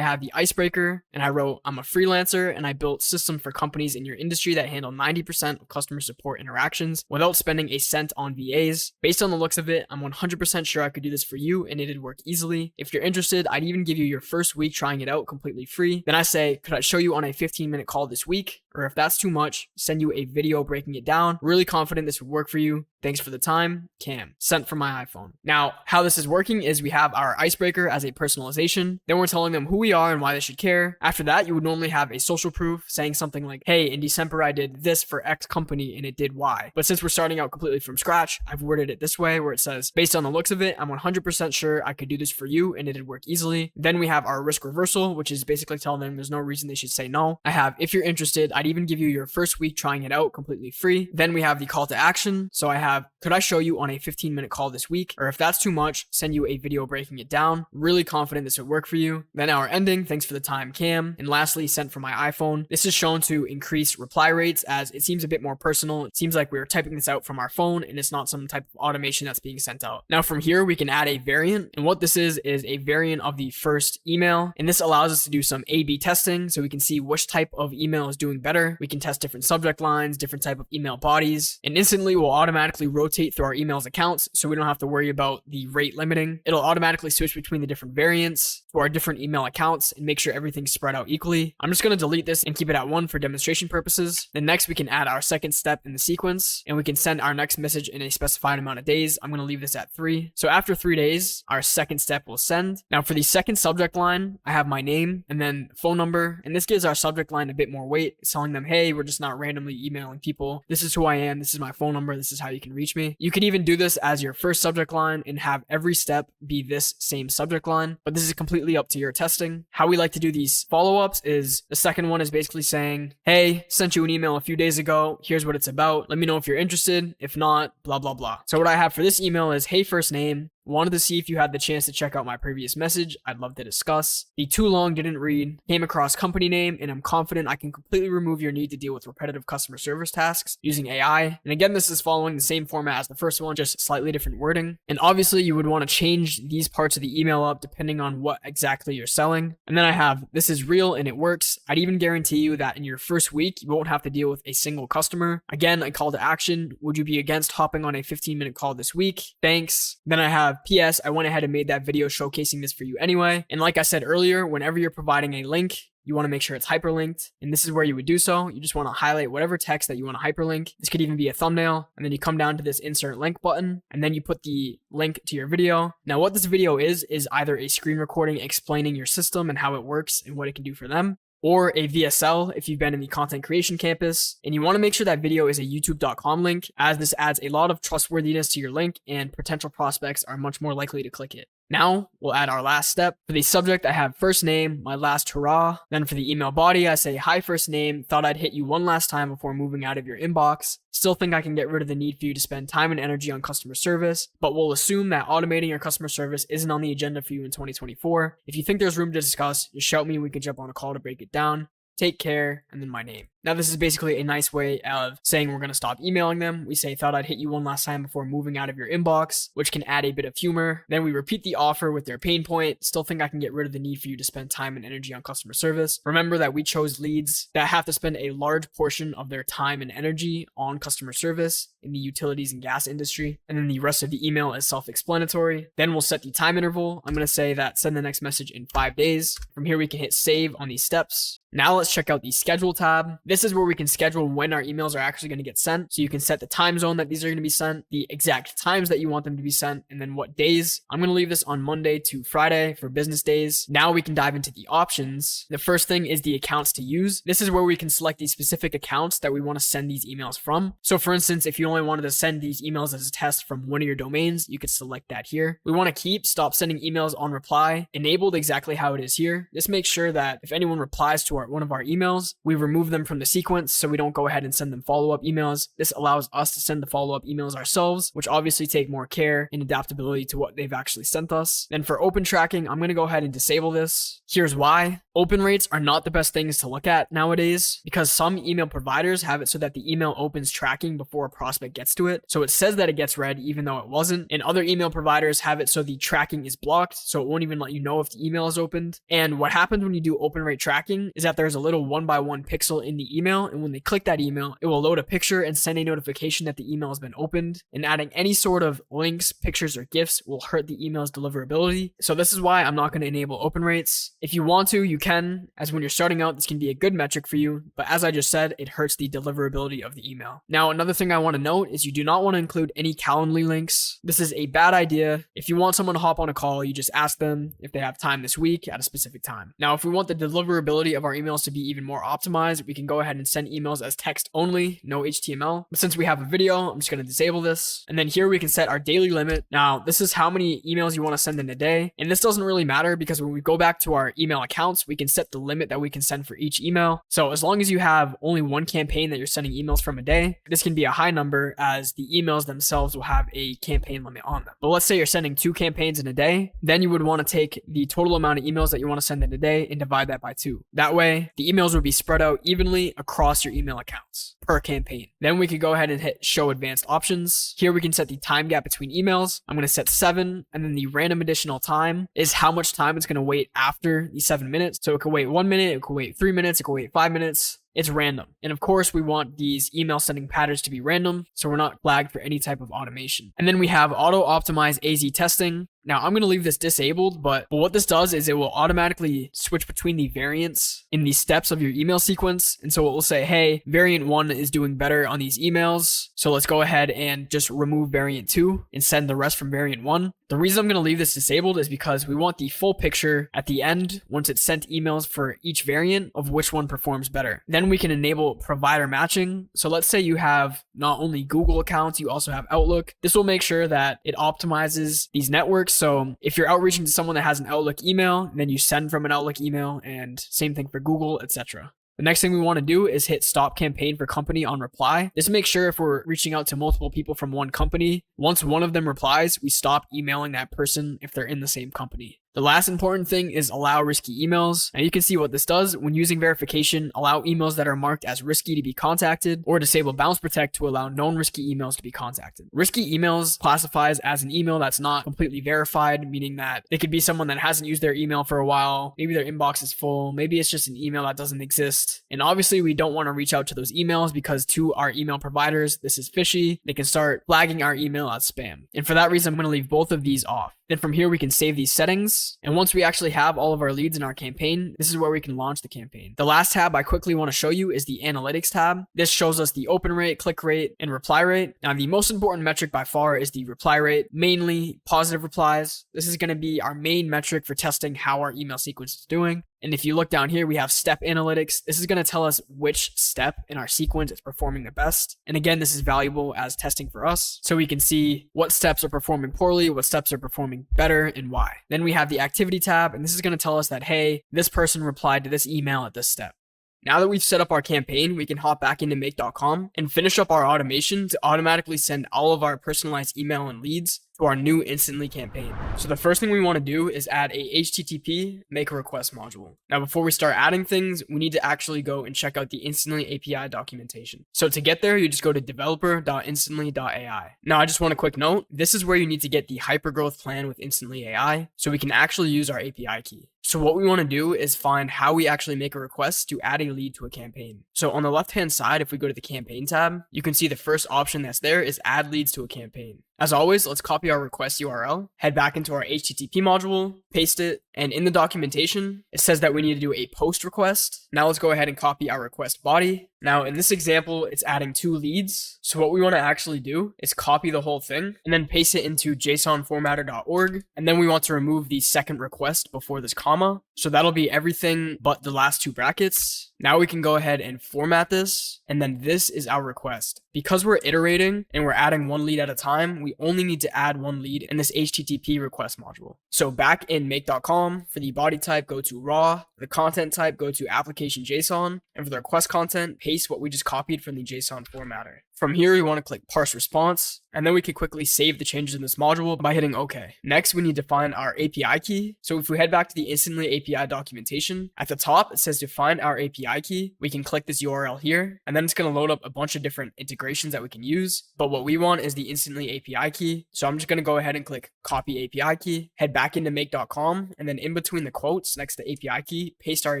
have the icebreaker. And I wrote, I'm a freelancer and I built systems for companies in your industry that handle 90% of customer support interactions without spending a cent on VAs. Based on the looks of it, I'm 100% sure I could do this for you and it'd work easily. If you're interested, I'd even give you your first week trying it out completely free. Then I say, could I show you on a 15-minute call this week? Or if that's too much, send you a video breaking it down. Really confident this would work for you. Thanks for the time, Cam. Sent from my iPhone. Now, how this is working is we have our icebreaker as a personalization. Then we're telling them who we are and why they should care. After that, you would normally have a social proof saying something like, hey, in December, I did this for X company and it did Y. But since we're starting out completely from scratch, I've worded it this way where it says, based on the looks of it, I'm 100% sure I could do this for you and it'd work easily. Then we have our risk reversal, which is basically telling them there's no reason they should say no. I have, if you're interested, I'd even give you your first week trying it out completely free. Then we have the call to action. So I have, could I show you on a 15-minute call this week? Or if that's too much, send you a video breaking it down. Really confident this would work for you. Then our ending, thanks for the time, Cam. And lastly, sent from my iPhone. This is shown to increase reply rates as it seems a bit more personal. It seems like we're typing this out from our phone and it's not some type of automation that's being sent out. Now from here, we can add a variant. And what this is a variant of the first email. And this allows us to do some A/B testing so we can see which type of email is doing better. We can test different subject lines, different type of email bodies, and instantly will automatically rotate through our emails accounts so we don't have to worry about the rate limiting. It'll automatically switch between the different variants to our different email accounts and make sure everything's spread out equally. I'm just going to delete this and keep it at 1 for demonstration purposes. Then next we can add our second step in the sequence and we can send our next message in a specified amount of days. I'm going to leave this at 3. So after 3 days, our second step will send. Now for the second subject line, I have my name and then phone number, and this gives our subject line a bit more weight. It's telling them, hey, we're just not randomly emailing people. This is who I am. This is my phone number. This is how you can reach me. You could even do this as your first subject line and have every step be this same subject line, but this is completely up to your testing. How we like to do these follow-ups is the second one is basically saying, hey, sent you an email a few days ago. Here's what it's about. Let me know if you're interested. If not, blah, blah, blah. So what I have for this email is, hey, first name. Wanted to see if you had the chance to check out my previous message. I'd love to discuss. The too long didn't read. Came across company name and I'm confident I can completely remove your need to deal with repetitive customer service tasks using AI. And again, this is following the same format as the first one, just slightly different wording. And obviously you would want to change these parts of the email up depending on what exactly you're selling. And then I have, this is real and it works. I'd even guarantee you that in your first week, you won't have to deal with a single customer. Again, a call to action. Would you be against hopping on a 15-minute call this week? Thanks. Then I have, P.S. I went ahead and made that video showcasing this for you anyway. And like I said earlier, whenever you're providing a link, you want to make sure it's hyperlinked. And this is where you would do so. You just want to highlight whatever text that you want to hyperlink. This could even be a thumbnail. And then you come down to this insert link button. And then you put the link to your video. Now what this video is either a screen recording explaining your system and how it works and what it can do for them, or a VSL if you've been in the content creation campus. And you want to make sure that video is a youtube.com link, as this adds a lot of trustworthiness to your link and potential prospects are much more likely to click it. Now we'll add our last step. For the subject, I have first name, my last hurrah. Then for the email body, I say, hi first name, thought I'd hit you one last time before moving out of your inbox. Still think I can get rid of the need for you to spend time and energy on customer service, but we'll assume that automating your customer service isn't on the agenda for you in 2024. If you think there's room to discuss, just shout me and we can jump on a call to break it down. Take care, and then my name. Now, this is basically a nice way of saying we're going to stop emailing them. We say, thought I'd hit you one last time before moving out of your inbox, which can add a bit of humor. Then we repeat the offer with their pain point. Still think I can get rid of the need for you to spend time and energy on customer service. Remember that we chose leads that have to spend a large portion of their time and energy on customer service in the utilities and gas industry. And then the rest of the email is self-explanatory. Then we'll set the time interval. I'm going to say that send the next message in 5 days. From here, we can hit save on these steps. Now let's check out the schedule tab. This is where we can schedule when our emails are actually going to get sent. So you can set the time zone that these are going to be sent, the exact times that you want them to be sent, and then what days. I'm going to leave this on Monday to Friday for business days. Now we can dive into the options. The first thing is the accounts to use. This is where we can select the specific accounts that we want to send these emails from. So for instance, if you only wanted to send these emails as a test from one of your domains, you could select that here. We want to keep stop sending emails on reply enabled exactly how it is here. This makes sure that if anyone replies to one of our emails, we remove them from from the sequence so we don't go ahead and send them follow-up emails. This allows us to send the follow-up emails ourselves, which obviously take more care and adaptability to what they've actually sent us. Then for open tracking, I'm going to go ahead and disable this. Here's why. Open rates are not the best things to look at nowadays because some email providers have it so that the email opens tracking before a prospect gets to it. So it says that it gets read even though it wasn't. And other email providers have it so the tracking is blocked, so it won't even let you know if the email is opened. And what happens when you do open rate tracking is that there's a little 1x1 pixel in the email, and when they click that email, it will load a picture and send a notification that the email has been opened. And adding any sort of links, pictures, or GIFs will hurt the email's deliverability. So this is why I'm not going to enable open rates. If you want to, you can, as when you're starting out, this can be a good metric for you, but as I just said, it hurts the deliverability of the email. Now, another thing I want to note is you do not want to include any Calendly links. This is a bad idea. If you want someone to hop on a call, you just ask them if they have time this week at a specific time. Now, if we want the deliverability of our emails to be even more optimized, we can go ahead and send emails as text only, no HTML. But since we have a video, I'm just going to disable this. And then here we can set our daily limit. Now, this is how many emails you want to send in a day. And this doesn't really matter because when we go back to our email accounts, we can set the limit that we can send for each email. So as long as you have only one campaign that you're sending emails from a day, this can be a high number as the emails themselves will have a campaign limit on them. But let's say you're sending 2 campaigns in a day, then you would want to take the total amount of emails that you want to send in a day and divide that by 2. That way, the emails would be spread out evenly across your email accounts per campaign. Then we could go ahead and hit show advanced options. Here we can set the time gap between emails. I'm going to set 7, and then the random additional time is how much time it's going to wait after the 7 minutes. So it could wait 1 minute, it could wait 3 minutes, it could wait 5 minutes. It's random. And of course, we want these email sending patterns to be random, so we're not flagged for any type of automation. And then we have auto optimize AZ testing. Now, I'm going to leave this disabled, but what this does is it will automatically switch between the variants in the steps of your email sequence. And so it will say, hey, variant 1 is doing better on these emails, so let's go ahead and just remove variant 2 and send the rest from variant 1. The reason I'm going to leave this disabled is because we want the full picture at the end once it's sent emails for each variant of which one performs better. Then we can enable provider matching. So let's say you have not only Google accounts, you also have Outlook. This will make sure that it optimizes these networks. So if you're outreaching to someone that has an Outlook email, then you send from an Outlook email, and same thing for Google, etc. The next thing we want to do is hit stop campaign for company on reply. This makes sure if we're reaching out to multiple people from one company, once one of them replies, we stop emailing that person if they're in the same company. The last important thing is allow risky emails. Now you can see what this does. When using verification, allow emails that are marked as risky to be contacted, or disable bounce protect to allow known risky emails to be contacted. Risky emails classifies as an email that's not completely verified, meaning that it could be someone that hasn't used their email for a while. Maybe their inbox is full. Maybe it's just an email that doesn't exist. And obviously we don't want to reach out to those emails because to our email providers, this is fishy. They can start flagging our email as spam. And for that reason, I'm going to leave both of these off. Then from here, we can save these settings. And once we actually have all of our leads in our campaign, this is where we can launch the campaign. The last tab I quickly want to show you is the analytics tab. This shows us the open rate, click rate, and reply rate. Now, the most important metric by far is the reply rate, mainly positive replies. This is going to be our main metric for testing how our email sequence is doing. And if you look down here, we have step analytics. This is going to tell us which step in our sequence is performing the best. And again, this is valuable as testing for us. So we can see what steps are performing poorly, what steps are performing better, and why. Then we have the activity tab, and this is going to tell us that, hey, this person replied to this email at this step. Now that we've set up our campaign, we can hop back into make.com and finish up our automation to automatically send all of our personalized email and leads to our new Instantly campaign. So the first thing we want to do is add a HTTP make a request module. Now, before we start adding things, we need to actually go and check out the Instantly API documentation. So to get there, you just go to developer.instantly.ai. Now, I just want a quick note. This is where you need to get the hypergrowth plan with Instantly AI so we can actually use our API key. So what we want to do is find how we actually make a request to add a lead to a campaign. So on the left-hand side, if we go to the campaign tab, you can see the first option that's there is add leads to a campaign. As always, let's copy our request URL, head back into our HTTP module, paste it, and in the documentation, it says that we need to do a post request. Now let's go ahead and copy our request body. Now in this example, it's adding 2 leads. So what we want to actually do is copy the whole thing and then paste it into jsonformatter.org. And then we want to remove the second request before this comma. So that'll be everything but the last 2 brackets. Now we can go ahead and format this, and then this is our request. Because we're iterating and we're adding one lead at a time, we only need to add one lead in this HTTP request module. So back in make.com, for the body type, go to raw, the content type, go to application JSON, and for the request content, paste what we just copied from the JSON formatter. From here, we want to click parse response, and then we can quickly save the changes in this module by hitting OK. Next, we need to find our API key. So if we head back to the Instantly API documentation, at the top, it says to find our API key. We can click this URL here, and then it's going to load up a bunch of different integrations that we can use. But what we want is the Instantly API key. So I'm just going to go ahead and click copy API key, head back into make.com, and then in between the quotes next to API key, paste our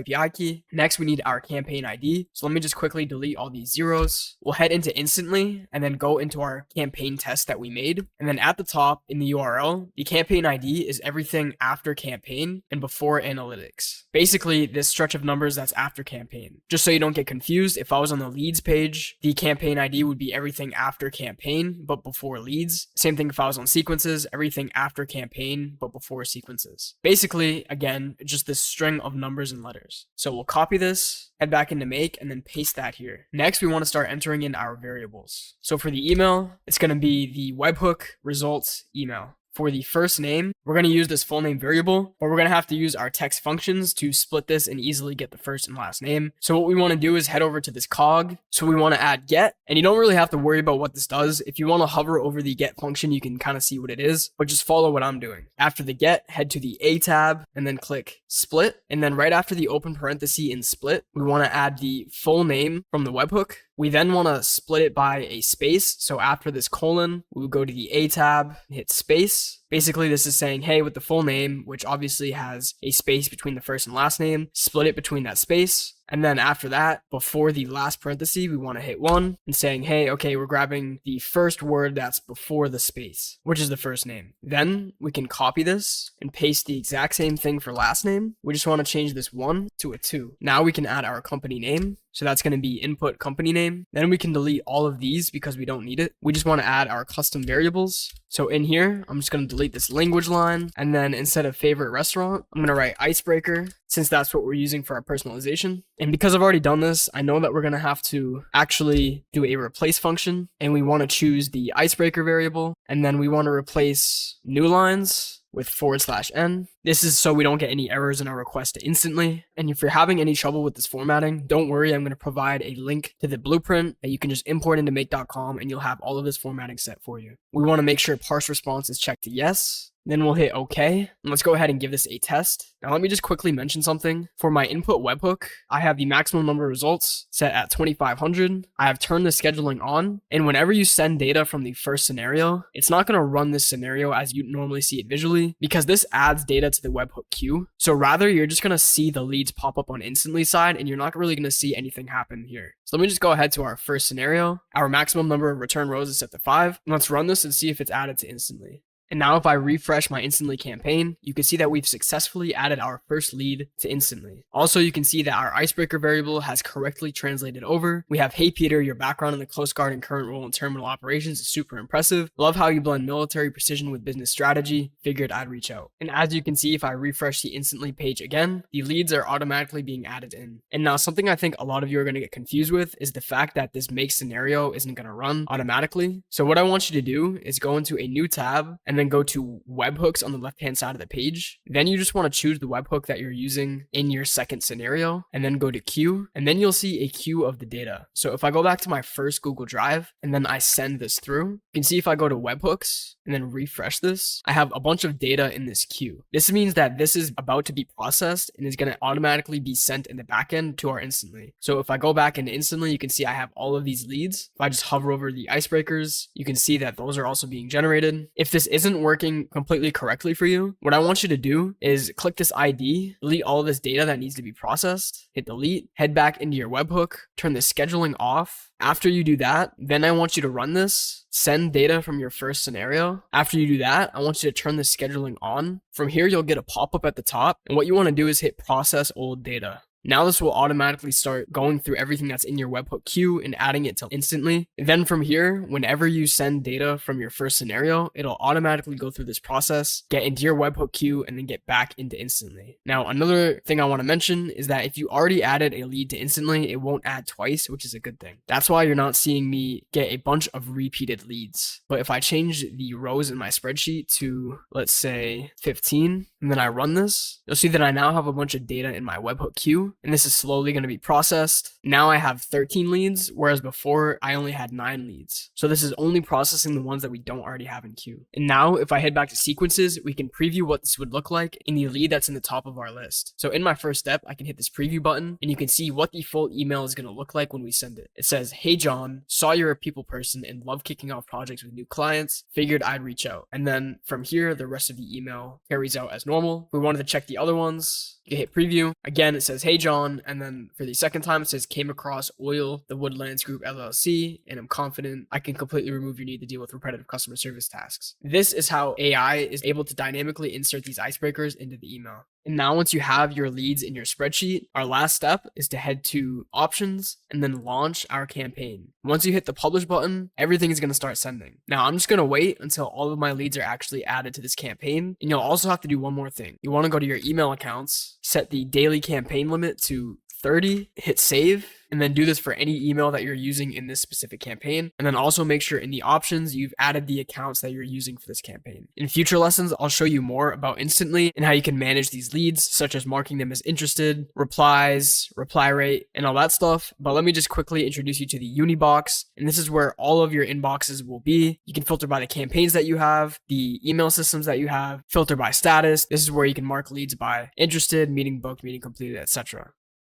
API key. Next, we need our campaign ID. So let me just quickly delete all these zeros. We'll head into Instantly and then go into our campaign test that we made. And then at the top in the URL, the campaign ID is everything after campaign and before analytics. Basically, this stretch of numbers that's after campaign. Just so you don't get confused, if I was on the leads page, the campaign ID would be everything after campaign, but before leads. Same thing if I was on sequences, everything after campaign, but before sequences. Basically, again, just this string of numbers and letters. So we'll copy this, head back into make, and then paste that here. Next, we want to start entering in our variables. So for the email, it's going to be the webhook results email. For the first name, we're going to use this full name variable, but we're going to have to use our text functions to split this and easily get the first and last name. So what we want to do is head over to this cog. So we want to add get, and you don't really have to worry about what this does. If you want to hover over the get function, you can kind of see what it is, but just follow what I'm doing. After the get, head to the A tab and then click split. And then right after the open parenthesis in split, we want to add the full name from the webhook. We then want to split it by a space. So after this colon, we will go to the A tab and hit space. Basically, this is saying, hey, with the full name, which obviously has a space between the first and last name, split it between that space. And then after that, before the last parenthesis, we want to hit 1 and saying, hey, okay, we're grabbing the first word that's before the space, which is the first name. Then we can copy this and paste the exact same thing for last name. We just want to change this 1 to a 2. Now we can add our company name. So that's going to be input company name. Then we can delete all of these because we don't need it. We just want to add our custom variables. So in here, I'm just going to delete this language line. And then instead of favorite restaurant, I'm going to write Icebreaker, since that's what we're using for our personalization. And because I've already done this, I know that we're going to have to actually do a replace function. And we want to choose the Icebreaker variable. And then we want to replace new lines with /n. This is so we don't get any errors in our request to Instantly. And if you're having any trouble with this formatting, don't worry, I'm going to provide a link to the blueprint that you can just import into make.com and you'll have all of this formatting set for you. We want to make sure parse response is checked to yes. Then we'll hit OK. And let's go ahead and give this a test. Now let me just quickly mention something. For my input webhook, I have the maximum number of results set at 2,500. I have turned the scheduling on. And whenever you send data from the first scenario, it's not going to run this scenario as you normally see it visually because this adds data to the webhook queue. So rather, you're just going to see the leads pop up on Instantly side and you're not really going to see anything happen here. So let me just go ahead to our first scenario. Our maximum number of return rows is set to 5. And let's run this and see if it's added to Instantly. And now if I refresh my Instantly campaign, you can see that we've successfully added our first lead to Instantly. Also, you can see that our Icebreaker variable has correctly translated over. We have, hey Peter, your background in the Coast Guard and current role in terminal operations is super impressive. Love how you blend military precision with business strategy. Figured I'd reach out. And as you can see, if I refresh the Instantly page again, the leads are automatically being added in. And now something I think a lot of you are going to get confused with is the fact that this make scenario isn't going to run automatically. So what I want you to do is go into a new tab and then go to webhooks on the left-hand side of the page. Then you just want to choose the webhook that you're using in your second scenario and then go to queue. And then you'll see a queue of the data. So if I go back to my first Google Drive and then I send this through, you can see if I go to webhooks and then refresh this, I have a bunch of data in this queue. This means that this is about to be processed and is going to automatically be sent in the backend to our Instantly. So if I go back into Instantly, you can see I have all of these leads. If I just hover over the icebreakers, you can see that those are also being generated. If this isn't working completely correctly for you, what I want you to do is click this ID, delete all of this data that needs to be processed, hit delete, head back into your webhook, turn the scheduling off. After you do that, then I want you to run this, send data from your first scenario. After you do that, I want you to turn the scheduling on. From here, you'll get a pop-up at the top. And what you want to do is hit process old data. Now this will automatically start going through everything that's in your webhook queue and adding it to Instantly. And then from here, whenever you send data from your first scenario, it'll automatically go through this process, get into your webhook queue, and then get back into Instantly. Now, another thing I want to mention is that if you already added a lead to Instantly, it won't add twice, which is a good thing. That's why you're not seeing me get a bunch of repeated leads. But if I change the rows in my spreadsheet to, let's say, 15, and then I run this, you'll see that I now have a bunch of data in my webhook queue, and this is slowly going to be processed. Now I have 13 leads, whereas before I only had 9 leads. So this is only processing the ones that we don't already have in queue. And now if I head back to sequences, we can preview what this would look like in the lead that's in the top of our list. So in my first step, I can hit this preview button, and you can see what the full email is going to look like when we send it. It says, "Hey John, saw you're a people person and love kicking off projects with new clients. Figured I'd reach out." And then from here, the rest of the email carries out as normal. If we wanted to check the other ones, you hit preview. Again, it says, "Hey John," and then for the second time, it says, "Came across Oil, the Woodlands Group LLC, and I'm confident I can completely remove your need to deal with repetitive customer service tasks." This is how AI is able to dynamically insert these icebreakers into the email. And now once you have your leads in your spreadsheet, our last step is to head to options and then launch our campaign. Once you hit the publish button, everything is going to start sending. Now I'm just going to wait until all of my leads are actually added to this campaign. And you'll also have to do one more thing. You want to go to your email accounts, set the daily campaign limit to 30, hit save, and then do this for any email that you're using in this specific campaign. And then also make sure in the options, you've added the accounts that you're using for this campaign. In future lessons, I'll show you more about Instantly and how you can manage these leads, such as marking them as interested, replies, reply rate, and all that stuff. But let me just quickly introduce you to the Uni box. And this is where all of your inboxes will be. You can filter by the campaigns that you have, the email systems that you have, filter by status. This is where you can mark leads by interested, meeting booked, meeting completed, etc.